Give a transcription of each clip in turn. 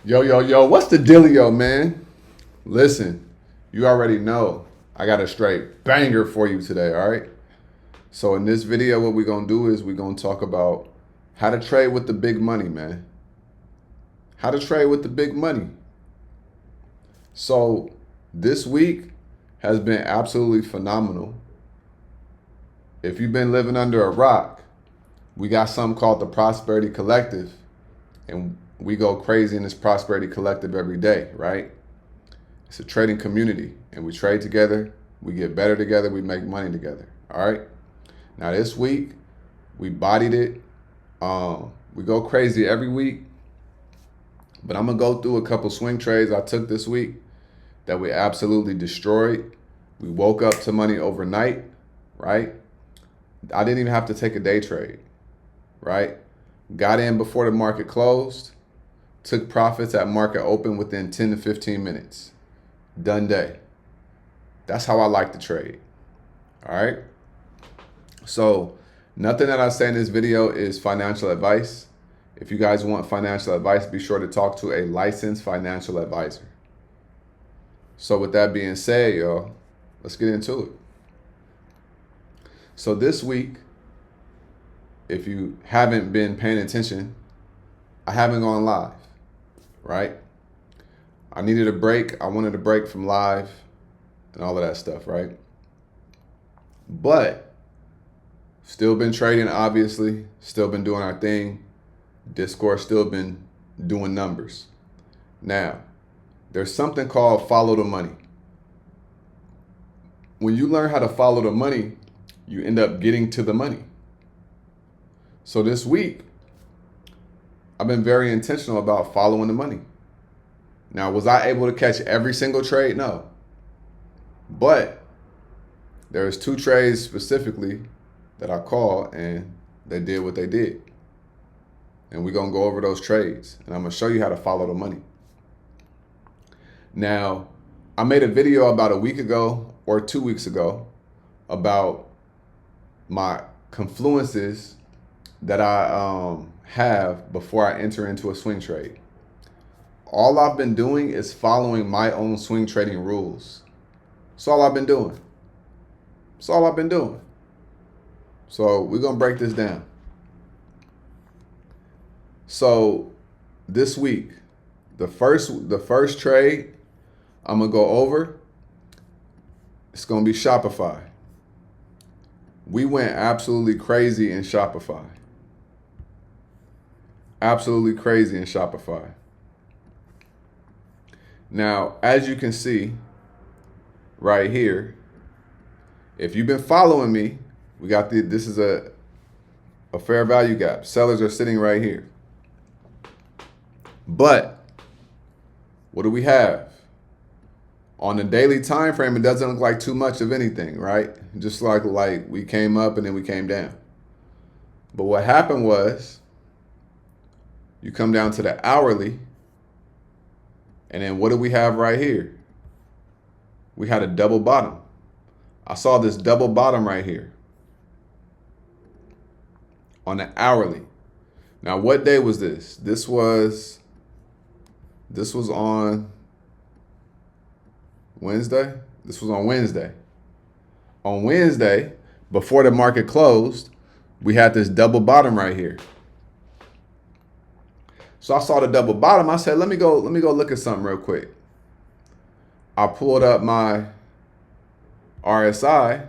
Yo, what's the dealio, man? Listen, you already know I got a straight banger for you today, all right? So in this video, what we're gonna do is we're gonna talk about how to trade with the big money, man. How to trade with the big money. So this week has been absolutely phenomenal. If you've been living under a rock, we got something called the Prosperity Collective, and we go crazy in this Prosperity Collective every day, right? It's a trading community, and we trade together, we get better together, we make money together. All right. Now this week, we bodied it. We go crazy every week, but I'm gonna go through a couple swing trades I took this week that we absolutely destroyed. We woke up to money overnight, right? I didn't even have to take a day trade, right? Got in before the market closed, took profits at market open within 10 to 15 minutes. Done day. That's how I like to trade. All right. So nothing that I say in this video is financial advice. If you guys want financial advice, be sure to talk to a licensed financial advisor. So with that being said, y'all, let's get into it. So this week, if you haven't been paying attention, I haven't gone live, right? I needed a break. I wanted a break from live and all of that stuff, right? But still been trading, obviously. Still been doing our thing. Discord still been doing numbers. Now, there's something called follow the money. When you learn how to follow the money, you end up getting to the money. So this week, I've been very intentional about following the money. Now, was I able to catch every single trade? No. But there's two trades specifically that I called and they did what they did. And we're going to go over those trades. And I'm going to show you how to follow the money. Now, I made a video about a week ago or 2 weeks ago about my confluences that I have before I enter into a swing trade. All I've been doing is following my own swing trading rules. That's all I've been doing. That's all I've been doing. So we're going to break this down. So this week, the first trade I'm going to go over, it's going to be Shopify. We went absolutely crazy in Shopify. Absolutely crazy in Shopify. Now, as you can see right here, if you've been following me, we got this is a fair value gap. Sellers are sitting right here. But what do we have? On the daily time frame, it doesn't look like too much of anything, right? Just like we came up and then we came down. But what happened was you come down to the hourly, and then what do we have right here? We had a double bottom. I saw this double bottom right here on the hourly. Now, what day was this? This was on Wednesday. This was on Wednesday. On Wednesday, before the market closed, we had this double bottom right here. So I saw the double bottom. I said, let me go look at something real quick. I pulled up my RSI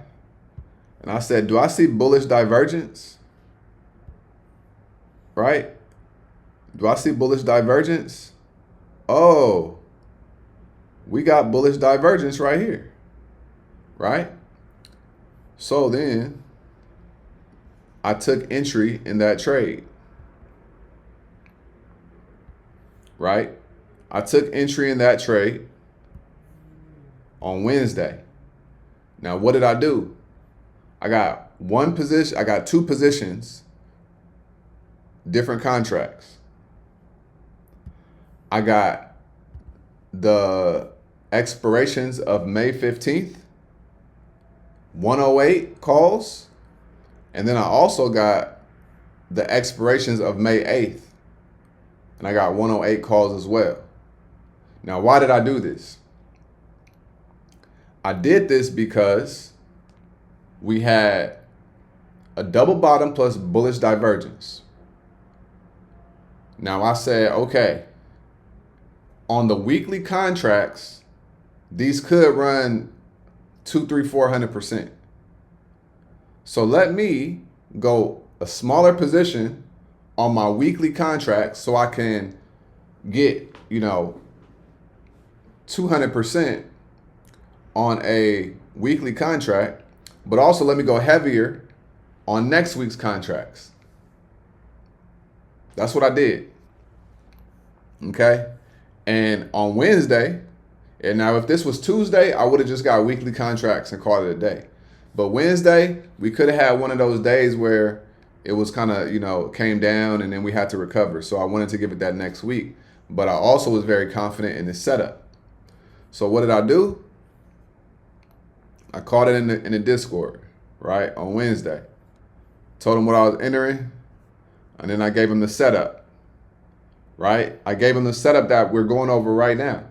and I said, do I see bullish divergence? Right? Do I see bullish divergence? Oh, we got bullish divergence right here. Right? So then I took entry in that trade. Right? I took entry in that trade on Wednesday. Now, what did I do? I got two positions, different contracts. I got the expirations of May 15th, 108 calls, and then I also got the expirations of May 8th. and I got 108 calls as well. Now, why did I do this? I did this because we had a double bottom plus bullish divergence. Now I said, okay, on the weekly contracts, these could run 200, 300, 400%. So let me go a smaller position on my weekly contracts so I can get, 200% on a weekly contract, but also let me go heavier on next week's contracts. That's what I did. Okay. And on Wednesday, and now if this was Tuesday, I would have just got weekly contracts and called it a day. But Wednesday, we could have had one of those days where it was kind of, came down and then we had to recover. So I wanted to give it that next week. But I also was very confident in the setup. So what did I do? I called it in the Discord, right, on Wednesday. Told him what I was entering, and then I gave him the setup, right? I gave him the setup that we're going over right now.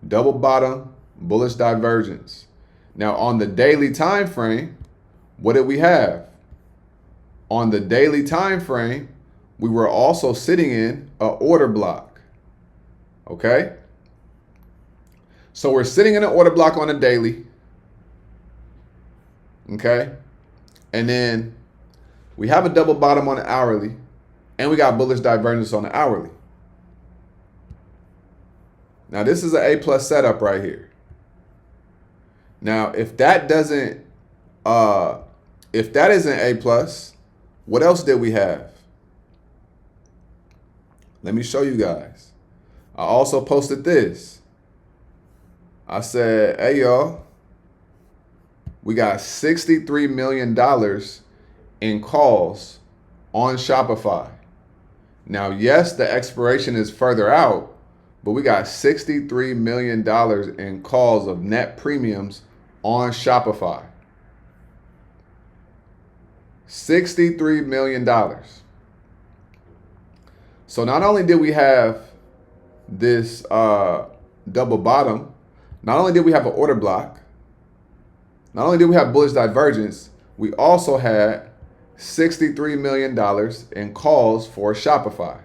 Double bottom, bullish divergence. Now on the daily time frame, what did we have? On the daily time frame, we were also sitting in an order block, okay? So we're sitting in an order block on a daily, okay? And then we have a double bottom on the hourly, and we got bullish divergence on the hourly. Now this is an A+ setup right here. Now if that isn't A+, what else did we have? Let me show you guys. I also posted this. I said, hey y'all, we got $63 million in calls on Shopify. Now, yes, the expiration is further out, but we got $63 million in calls of net premiums on Shopify. $63 million. So not only did we have this double bottom, not only did we have an order block, not only did we have bullish divergence, we also had $63 million in calls for Shopify.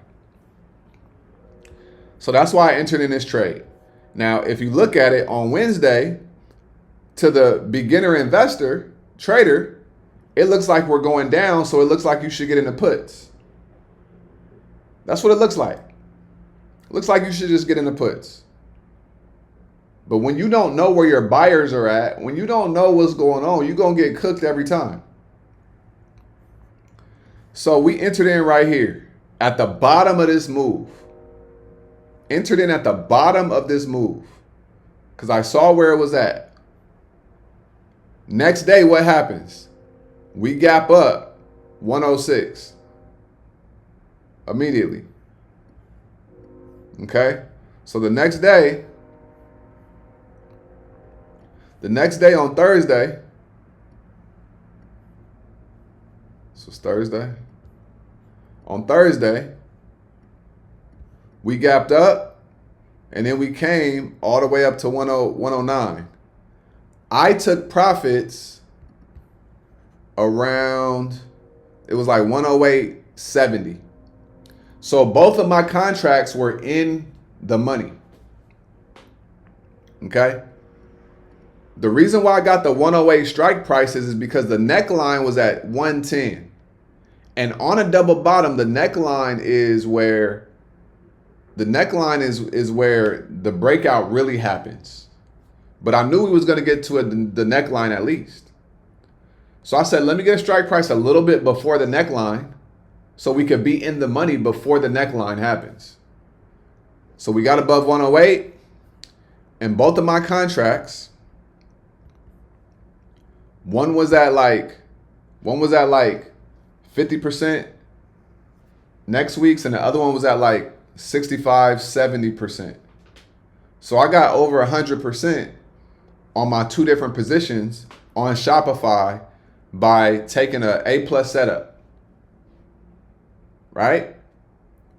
So that's why I entered in this trade. Now, if you look at it on Wednesday, to the beginner investor, trader, it looks like we're going down, so it looks like you should get into puts. That's what it looks like. It looks like you should just get into puts. But when you don't know where your buyers are at, when you don't know what's going on, you're going to get cooked every time. So we entered in right here at the bottom of this move. Entered in at the bottom of this move because I saw where it was at. Next day, what happens? We gap up 106 immediately. Okay? So the next day on Thursday, this was Thursday. On Thursday, we gapped up and then we came all the way up to 109. I took profits around, it was like 108.70. So both of my contracts were in the money. Okay? The reason why I got the 108 strike prices is because the neckline was at 110. And on a double bottom, the neckline is where the breakout really happens. But I knew we was going to get to the neckline at least. So I said, let me get a strike price a little bit before the neckline so we could be in the money before the neckline happens. So we got above 108 and both of my contracts, one was at like 50% next week's and the other one was at like 65, 70%. So I got over 100% on my two different positions on Shopify by taking a A+ setup, right?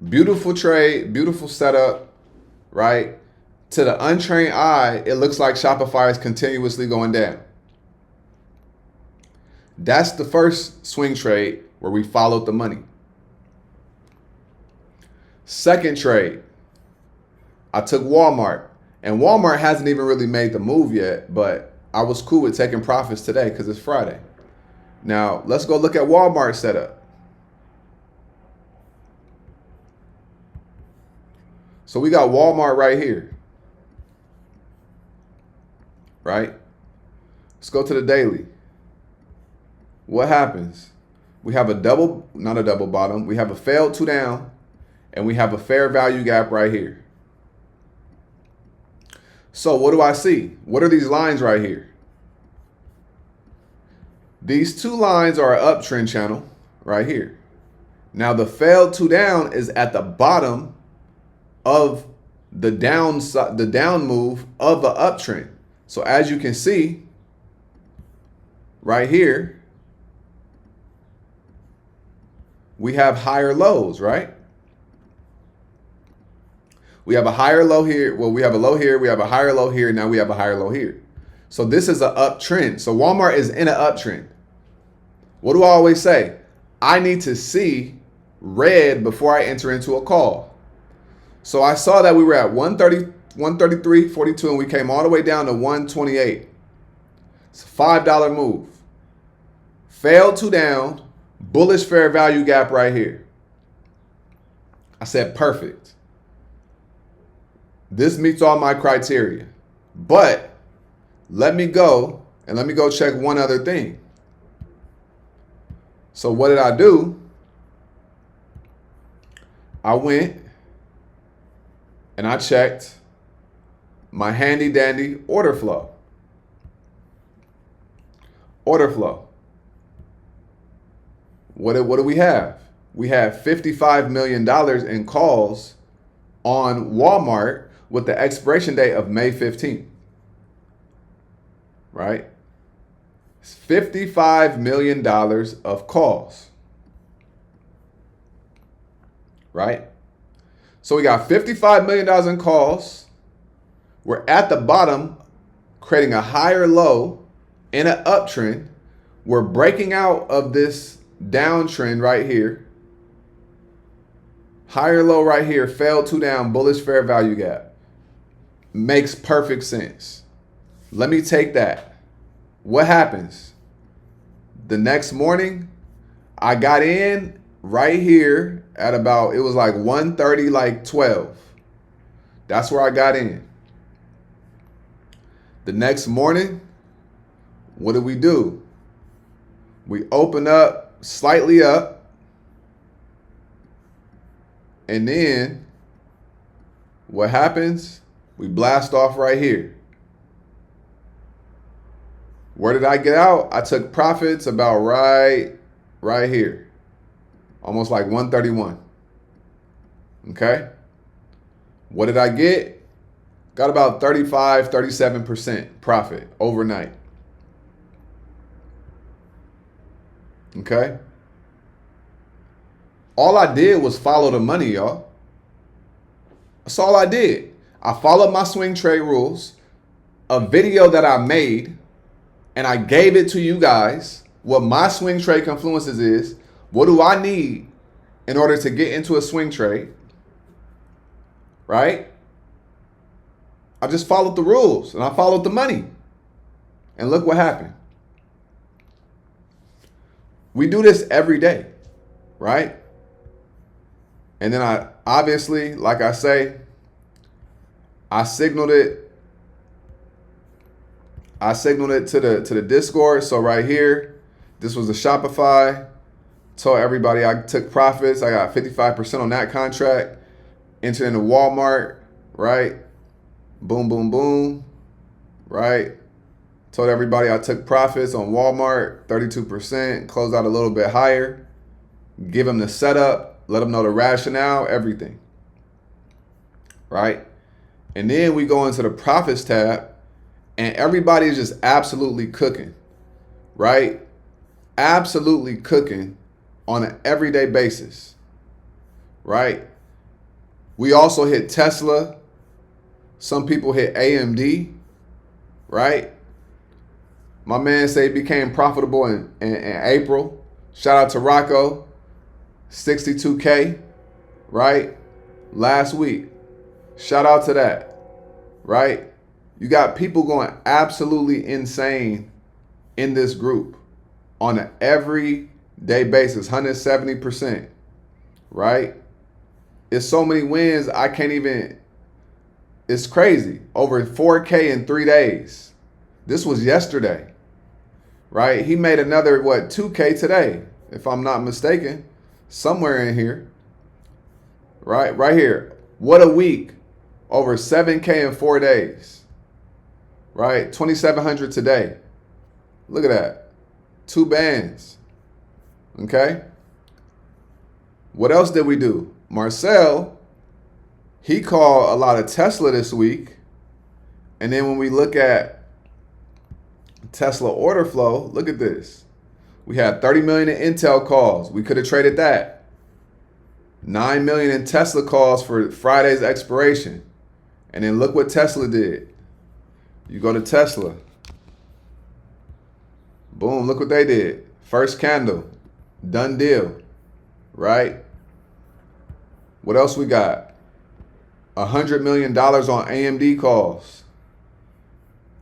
Beautiful trade, beautiful setup, right? To the untrained eye, it looks like Shopify is continuously going down. That's the first swing trade where we followed the money. Second trade, I took Walmart. And Walmart hasn't even really made the move yet, but I was cool with taking profits today because it's Friday. Now, let's go look at Walmart setup. So we got Walmart right here, right? Let's go to the daily. What happens? We have not a double bottom. We have a failed 2 down, and we have a fair value gap right here. So what do I see? What are these lines right here? These 2 lines are an uptrend channel right here. Now the failed 2 down is at the bottom of the down move of the uptrend. So as you can see right here, we have higher lows, right? We have a higher low here. Well, we have a low here. We have a higher low here. Now we have a higher low here. So this is an uptrend. So Walmart is in an uptrend. What do I always say? I need to see red before I enter into a call. So I saw that we were at 130, 133.42, and we came all the way down to 128. It's a $5 move. Failed 2 down, bullish fair value gap right here. I said, perfect. This meets all my criteria. But let me go check one other thing. So what did I do? I went and I checked my handy dandy order flow. Order flow. What do we have? We have $55 million in calls on Walmart with the expiration date of May 15th. Right? It's $55 million of calls. Right? So we got $55 million in calls. We're at the bottom, creating a higher low in an uptrend. We're breaking out of this downtrend right here. Higher low right here, failed 2 down, bullish fair value gap. Makes perfect sense. Let me take that. What happens? The next morning, I got in right here at about, it was like 1:30, like 12. That's where I got in. The next morning, what do? We open up, slightly up, and then what happens? We blast off right here. Where did I get out? I took profits about right here. Almost like 131. Okay? What did I get? Got about 35, 37% profit overnight. Okay? All I did was follow the money, y'all. That's all I did. I followed my swing trade rules, a video that I made, and I gave it to you guys, what my swing trade confluences is. What do I need in order to get into a swing trade? Right? I just followed the rules and I followed the money. And look what happened. We do this every day, right? And then I obviously, like I say, I signaled it to the Discord. So right here, this was the Shopify. Told everybody I took profits. I got 55% on that contract. Entered into Walmart, right? Boom, boom, boom, right? Told everybody I took profits on Walmart, 32%, closed out a little bit higher. Give them the setup, let them know the rationale, everything, right? And then we go into the profits tab and everybody is just absolutely cooking, right? Absolutely cooking on an everyday basis, right? We also hit Tesla. Some people hit AMD, right? My man say he became profitable in April. Shout out to Rocco, 62K, right? Last week. Shout out to that, right? You got people going absolutely insane in this group on an everyday basis, 170%, right? It's so many wins, I can't even, it's crazy. Over 4K in 3 days. This was yesterday, right? He made another, 2K today, if I'm not mistaken, somewhere in here, right? Right here. What a week. Over 7K in 4 days, right? 2,700 today. Look at that. 2 bands, okay? What else did we do? Marcel, he called a lot of Tesla this week. And then when we look at Tesla order flow, look at this. We had 30 million in Intel calls. We could have traded that. 9 million in Tesla calls for Friday's expiration. And then look what Tesla did. You go to Tesla. Boom, look what they did. First candle. Done deal. Right? What else we got? $100 million on AMD calls.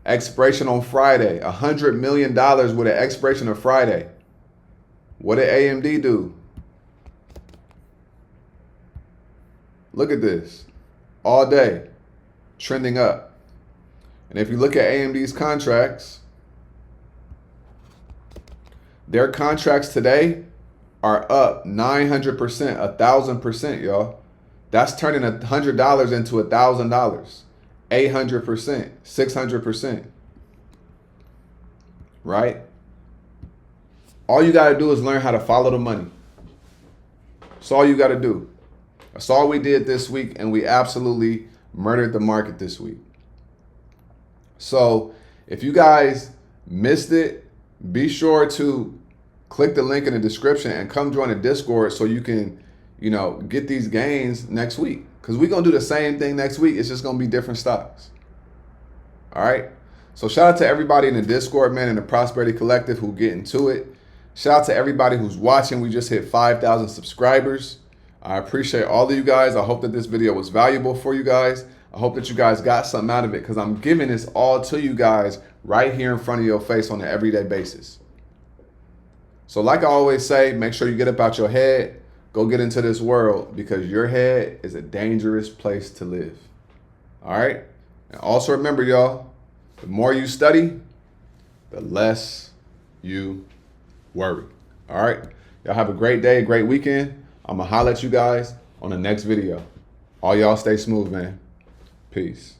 Expiration on Friday. $100 million with an expiration of Friday. What did AMD do? Look at this. All day. Trending up. And if you look at AMD's contracts, their contracts today are up 900%, 1,000%, y'all. That's turning $100 into $1,000, 800%, 600%, right? All you got to do is learn how to follow the money. That's all you got to do. That's all we did this week, and we absolutely murdered the market this week. So if you guys missed it, be sure to click the link in the description and come join the Discord so you can, get these gains next week. Because we're going to do the same thing next week. It's just going to be different stocks. All right. So shout out to everybody in the Discord, man, and the Prosperity Collective who get into it. Shout out to everybody who's watching. We just hit 5,000 subscribers. I appreciate all of you guys. I hope that this video was valuable for you guys. I hope that you guys got something out of it because I'm giving this all to you guys right here in front of your face on an everyday basis. So like I always say, make sure you get up out your head, go get into this world because your head is a dangerous place to live. All right? And also remember, y'all, the more you study, the less you worry. All right? Y'all have a great day, a great weekend. I'm going to holler at you guys on the next video. All y'all stay smooth, man. Peace.